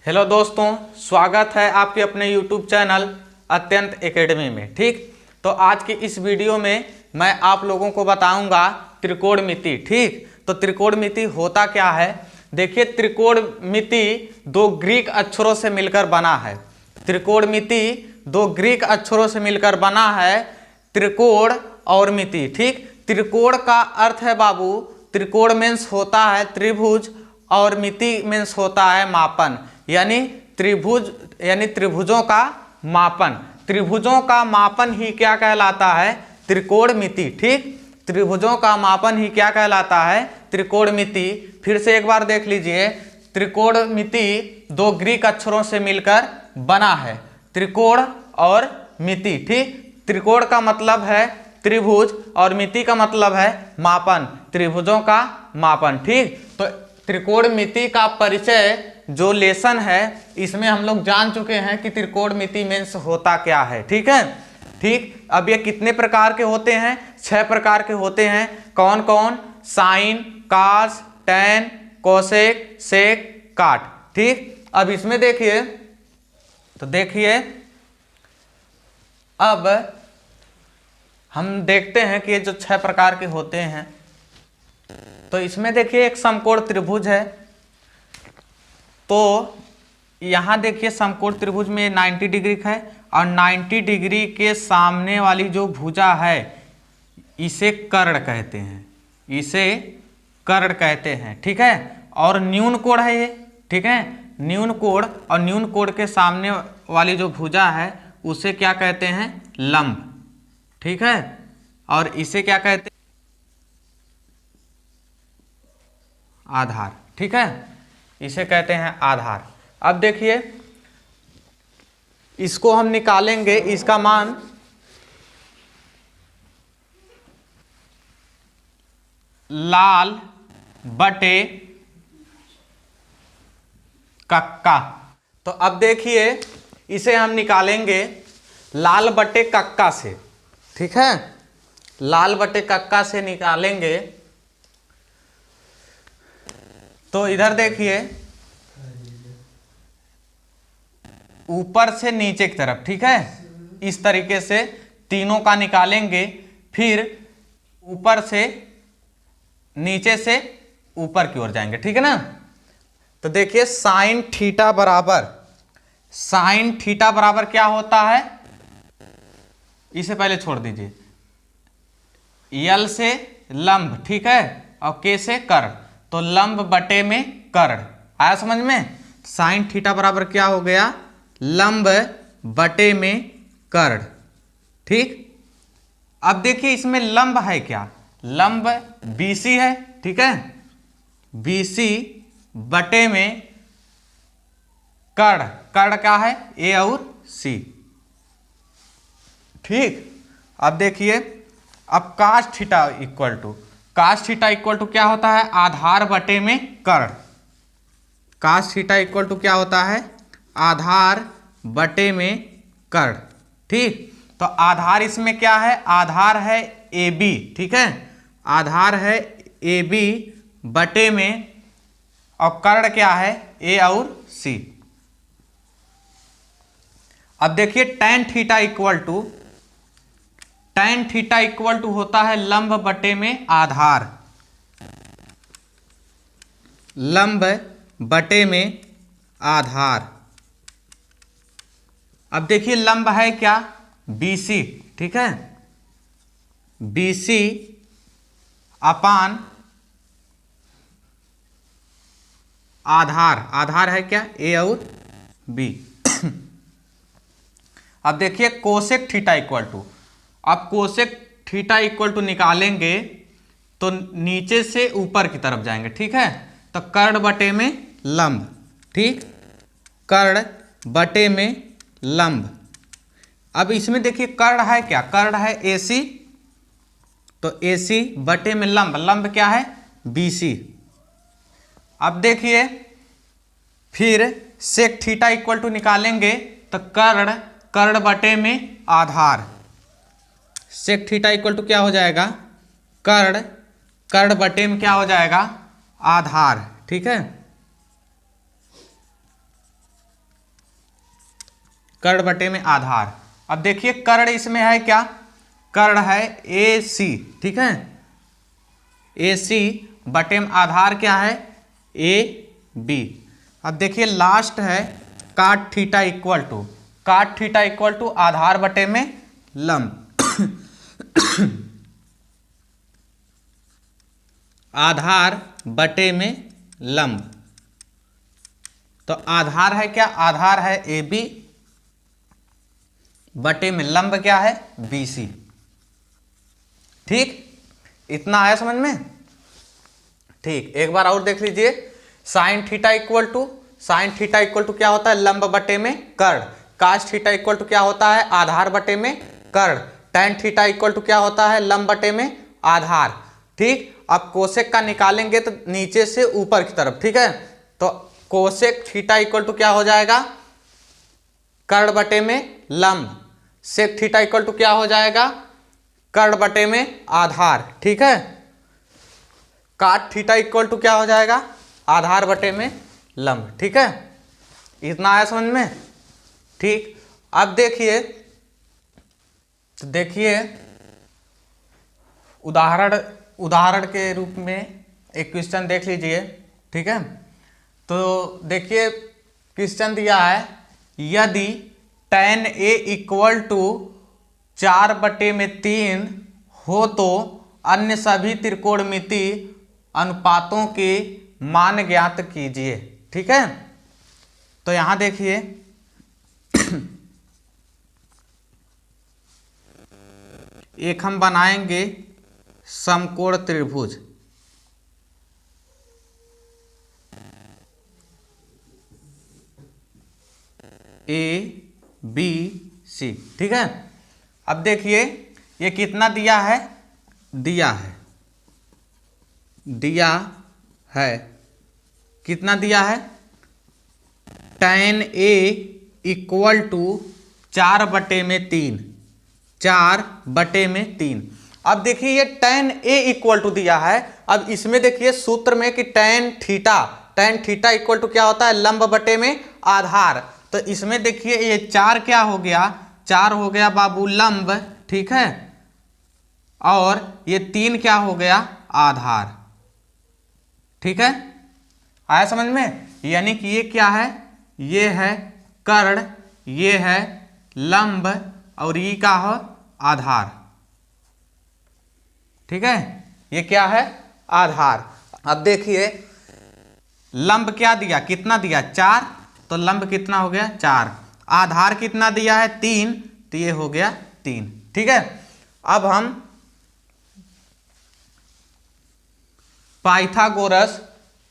Hello दोस्तों, स्वागत है आपके अपने YouTube चैनल अत्यंत एकेडमी में। ठीक, तो आज की इस वीडियो में मैं आप लोगों को बताऊंगा त्रिकोणमिति। ठीक, तो त्रिकोणमिति होता क्या है। देखिए, त्रिकोणमिति दो ग्रीक अक्षरों से मिलकर बना है। त्रिकोणमिति दो ग्रीक अक्षरों से मिलकर बना है, त्रिकोण और मिति। ठीक, त्रिकोण का अर्थ है बाबू, त्रिकोण मीन्स होता है त्रिभुज और मिति मीन्स होता है मापन, यानी त्रिभुज यानी त्रिभुजों का मापन। त्रिभुजों का मापन ही क्या कहलाता है, त्रिकोणमिति। ठीक, त्रिभुजों का मापन ही क्या कहलाता है, त्रिकोणमिति। फिर से एक बार देख लीजिए, त्रिकोणमिति दो ग्रीक अक्षरों से मिलकर बना है, त्रिकोण और मिति। ठीक, त्रिकोण का मतलब है त्रिभुज और मिति का मतलब है मापन, त्रिभुजों का मापन। ठीक, तो त्रिकोणमिति का परिचय जो लेसन है इसमें हम लोग जान चुके हैं कि त्रिकोणमिति मीन्स होता क्या है। ठीक है। ठीक, अब ये कितने प्रकार के होते हैं, 6 प्रकार के होते हैं। कौन कौन? साइन, कास, टैन, कोसेक, सेक, काट। ठीक, अब इसमें देखिए, तो देखिए अब हम देखते हैं कि ये जो 6 प्रकार के होते हैं, तो इसमें देखिए एक समकोण त्रिभुज है। तो यहाँ देखिए समकोण त्रिभुज में 90 डिग्री है और 90 डिग्री के सामने वाली जो भुजा है इसे कर्ण कहते हैं, इसे कर्ण कहते हैं। ठीक है, और न्यून कोण है ये। ठीक है, न्यून कोण, और न्यून कोण के सामने वाली जो भुजा है उसे क्या कहते हैं, लंब। ठीक है, और इसे क्या कहते हैं, आधार। ठीक है, इसे कहते हैं आधार। अब देखिए, इसको हम निकालेंगे, इसका मान लाल बटे कक्का। तो अब देखिए, इसे हम निकालेंगे लाल बटे कक्का से। ठीक है, लाल बटे कक्का से निकालेंगे तो इधर देखिए, ऊपर से नीचे की तरफ। ठीक है, इस तरीके से तीनों का निकालेंगे, फिर ऊपर से नीचे से ऊपर की ओर जाएंगे। ठीक है ना। तो देखिए, साइन थीटा बराबर, साइन थीटा बराबर क्या होता है, इसे पहले छोड़ दीजिए, यल से लंब। ठीक है, और के से कर्ण, तो लंब बटे में कर्ण। आया समझ में? साइन थीटा बराबर क्या हो गया, लंब बटे में कर्ण। ठीक, अब देखिए इसमें लंब है क्या, लंब BC है। ठीक है, BC बटे में कर्ण, कर्ण क्या है, A और C। ठीक, अब देखिए, अब cos theta equal to, cos theta equal to क्या होता है, आधार बटे में कर्ण। कास थीटा इक्वल टू क्या होता है, आधार बटे में कर्ण। ठीक, तो आधार इसमें क्या है, आधार है AB। ठीक है, आधार है AB बटे में, और कर्ण क्या है, A और C। अब देखिए, tan theta equal to, tan theta equal to होता है लंब बटे में आधार, लंब बटे में आधार। अब देखिए, लंब है क्या, BC। ठीक है, BC अपान आधार, आधार है क्या, A और B। अब देखिए, कोसेक थीटा इक्वल टू, अब कोसेक थीटा इक्वल टू निकालेंगे तो नीचे से ऊपर की तरफ जाएंगे। ठीक है, तो कर्ण बटे में लंब। ठीक, कर्ण बटे में लंब। अब इसमें देखिए, कर्ण है क्या, कर्ण है AC, तो AC बटे में लंब, लंब क्या है, BC। अब देखिए, फिर सेक थीटा इक्वल टू निकालेंगे तो कर्ण, कर्ण बटे में आधार, सेक थीटा इक्वल टू क्या हो जाएगा, कर्ण, कर्ण बटे में क्या हो जाएगा, आधार। ठीक है, कर्ण बटे में आधार। अब देखिए कर्ण इसमें है क्या, कर्ण है AC, ठीक है, AC बटे में आधार क्या है AB। अब देखिए लास्ट है काट थीटा इक्वल टू, काट थीटा इक्वल टू आधार बटे में लंब। आधार बटे में लंब, तो आधार है क्या, आधार है AB बटे में लंब क्या है BC। ठीक, इतना आया समझ में। ठीक, एक बार और देख लीजिए, sine theta equal to, sine theta equal to क्या होता है लंब बटे में कर्ण, कास थीटा इक्वल टू क्या होता है आधार बटे में कर्ण, टैन थीटा इक्वल टू क्या होता है लंब बटे में आधार। ठीक, अब कोसेक का निकालेंगे तो नीचे से ऊपर की तरफ, ठीक है, तो कोसेक थीटा इक्वल टू क्या हो जाएगा कर्ण बटे में लंब, सेक थीटा इक्वल टू क्या हो जाएगा कर्ण बटे में आधार। ठीक है, काट थीटा इक्वल टू क्या हो जाएगा आधार बटे में लंब। ठीक है, इतना आया समझ में। ठीक, अब देखिए, तो देखिए उदाहरण के रूप में एक क्वेश्चन देख लीजिए। ठीक है, तो देखिए क्वेश्चन दिया है, यदि tan A इक्वल टू 4/3 हो तो अन्य सभी त्रिकोणमिति अनुपातों के मान ज्ञात कीजिए। ठीक है, तो यहां देखिए एक हम बनाएंगे समकोण त्रिभुज, ABC। ठीक है, अब देखिए ये कितना दिया है, दिया है कितना दिया है tan A इक्वल टू 4/3, 4/3। अब देखिए ये tan A इक्वल टू दिया है, अब इसमें देखिए सूत्र में कि tan थीटा इक्वल टू क्या होता है लंब बटे में आधार, तो इसमें देखिए ये 4 क्या हो गया, 4 हो गया बाबू लंब, ठीक है, और ये 3 क्या हो गया आधार। ठीक है, आया समझ में, यानी कि ये क्या है, ये है कर्ण, ये है लंब और ये क्या हो आधार। ठीक है, ये क्या है आधार। अब देखिए लंब क्या दिया, कितना दिया 4, तो लंब कितना हो गया 4, आधार कितना दिया है 3, तो ये हो गया 3। ठीक है, अब हम पाइथागोरस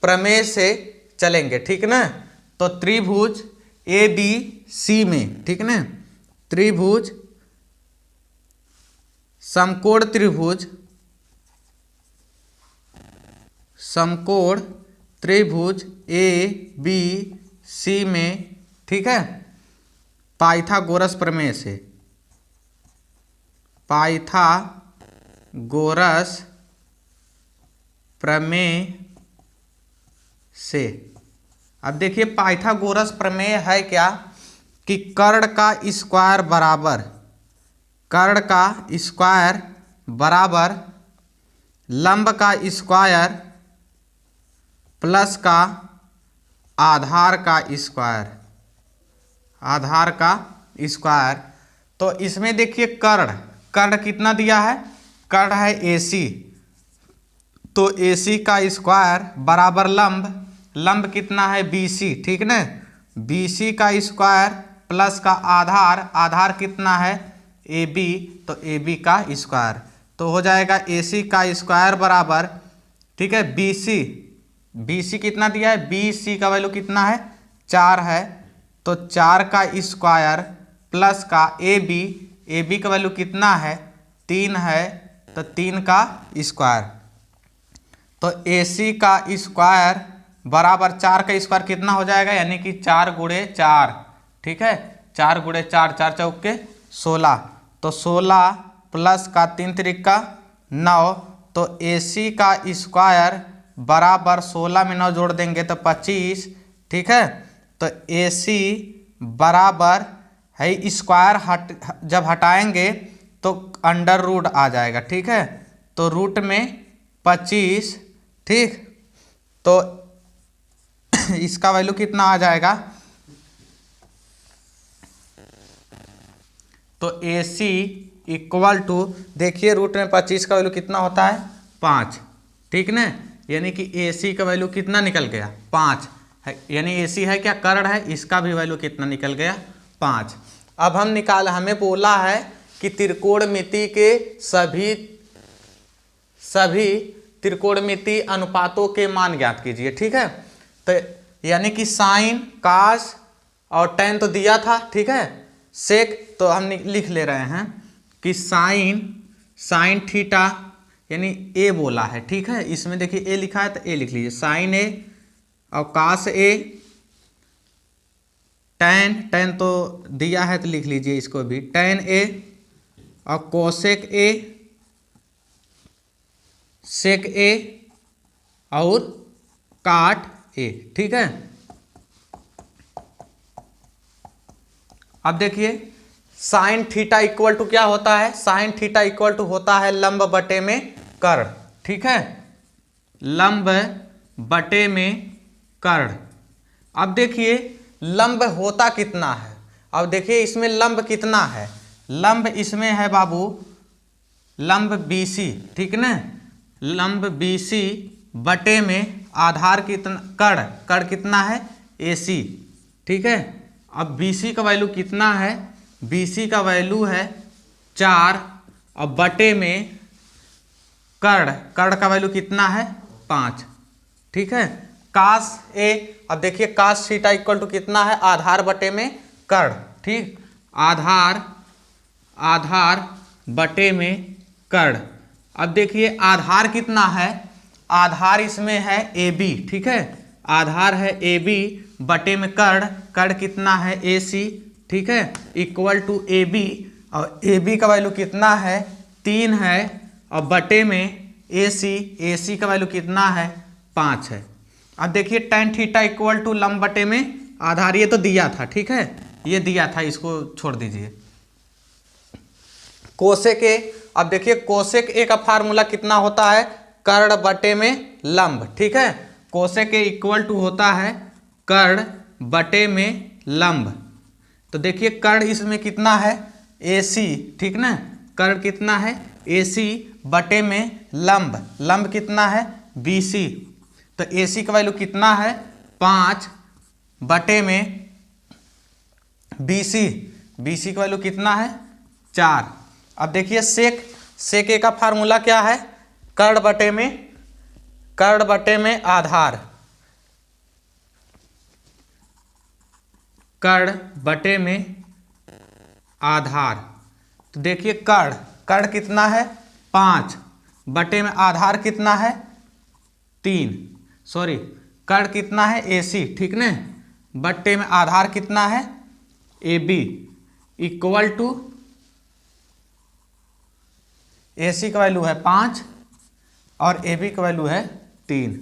प्रमेय से चलेंगे। ठीक ना, तो त्रिभुज ABC में, ठीक ना, त्रिभुज समकोण त्रिभुज, समकोण त्रिभुज ABC में, ठीक है, पाइथागोरस प्रमेय से, पाइथागोरस प्रमेय से। अब देखिए पाइथागोरस प्रमेय है क्या कि कर्ण का स्क्वायर बराबर, कर्ण का स्क्वायर बराबर लंब का स्क्वायर प्लस का आधार का स्क्वायर, आधार का स्क्वायर। तो इसमें देखिए कर्ण कितना दिया है, कर्ण है AC, तो AC का स्क्वायर बराबर लंब कितना है BC, ठीक ना, BC का स्क्वायर प्लस का आधार कितना है AB, तो AB का स्क्वायर, तो हो जाएगा AC का स्क्वायर बराबर, ठीक है, BC कितना दिया है, BC का वैल्यू कितना है 4 है, तो 4 का स्क्वायर प्लस का AB का वैल्यू कितना है 3 है, तो 3 का स्क्वायर, तो AC का स्क्वायर बराबर 4 का स्क्वायर कितना हो जाएगा, यानी कि 4 × 4, ठीक है, 4 × 4, 4 चौके 16, तो 16 प्लस का 3 त्रिका 9, तो AC का स्क्वायर बराबर 16 में 9 जोड़ देंगे तो 25, ठीक है, तो AC बराबर है स्क्वायर जब हटाएंगे तो अंडर रूट आ जाएगा, ठीक है। तो रूट में 25, ठीक। तो इसका वैल्यू कितना आ जाएगा, तो AC इक्वल टू, देखिए रूट में 25 का वैल्यू कितना होता है 5, ठीक ना। यानी कि AC का वैल्यू कितना निकल गया 5 है, यानी AC है क्या, कर्ण है, इसका भी वैल्यू कितना निकल गया 5। अब हमें बोला है कि त्रिकोणमिति के सभी त्रिकोणमिति अनुपातों के मान ज्ञात कीजिए, ठीक है। तो यानी कि साइन, कास और टेन तो दिया था, ठीक है। सेक तो हम लिख ले रहे हैं कि साइन थीटा यानी ए बोला है, ठीक है। इसमें देखिए ए लिखा है तो ए लिख लीजिए, साइन ए और कास ए, टेन तो दिया है तो लिख लीजिए इसको भी, टेन ए और कोसेक ए, सेक ए और काट ए, ठीक है। अब देखिए साइन थीटा इक्वल टू क्या होता है, साइन थीटा इक्वल टू होता है लंब बटे में कर्ण, ठीक है, लंब बटे में कर्ण। अब देखिए लंब होता कितना है, अब देखिए इसमें लंब कितना है, लंब इसमें है बाबू लंब BC, ठीक ना, लंब BC बटे में आधार कितना, कर्ण कितना है AC, ठीक है। अब BC का वैल्यू कितना है, BC का वैल्यू है 4 और बटे में कर्ण का वैल्यू कितना है 5, ठीक है। कास ए, अब देखिए कास थीटा इक्वल टू कितना है, आधार बटे में कर्ण, ठीक, आधार बटे में कर्ण। अब देखिए आधार कितना है, आधार इसमें है AB, ठीक है, आधार है AB बटे में कर्ण कितना है AC, ठीक है, इक्वल टू AB, और AB का वैल्यू कितना है 3 है और बटे में AC का वैल्यू कितना है 5 है। अब देखिए tan थीटा इक्वल टू लंब बटे में आधार, ये तो दिया था, ठीक है, ये दिया था, इसको छोड़ दीजिए। कोसेक ए, अब देखिए कोसेक ए का फार्मूला कितना होता है, कर्ण बटे में लंब, ठीक है। कोसेक ए इक्वल टू होता है कर्ण बटे में लंब। तो देखिए कर्ण इसमें कितना है AC, ठीक ना, कर्ण कितना है AC बटे में लंब कितना है BC। तो AC का वैल्यू कितना है 5 बटे में BC का वैल्यू कितना है 4। अब देखिए सेक ए का फार्मूला क्या है, कर्ण बटे में आधार, कर्ण बटे में आधार। तो देखिए कर्ण कितना है 5 बटे में आधार कितना है 3, सॉरी कर्ण कितना है AC, ठीक ना, बटे में आधार कितना है AB, इक्वल टू AC का वैल्यू है 5 और AB का वैल्यू है 3।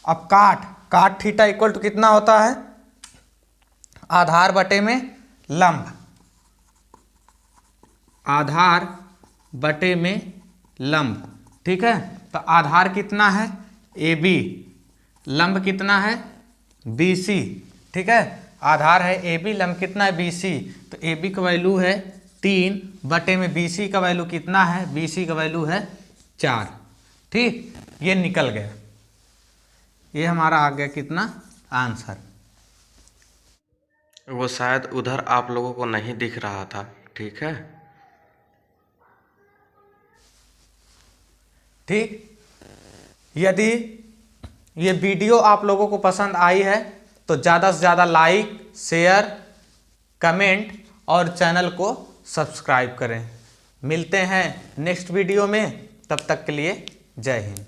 अब काट थीटा इक्वल टू कितना होता है, आधार बटे में लंब, आधार बटे में लंब, ठीक है। तो आधार कितना है AB, लंब कितना है BC, ठीक है, आधार है AB, लंब कितना है BC। तो AB का वैल्यू है 3 बटे में BC का वैल्यू कितना है, BC का वैल्यू है 4, ठीक। ये निकल गया, ये हमारा आ गया कितना आंसर। वो शायद उधर आप लोगों को नहीं दिख रहा था, ठीक है, ठीक। यदि ये वीडियो आप लोगों को पसंद आई है तो ज़्यादा से ज़्यादा लाइक, शेयर, कमेंट और चैनल को सब्सक्राइब करें। मिलते हैं नेक्स्ट वीडियो में, तब तक के लिए जय हिंद।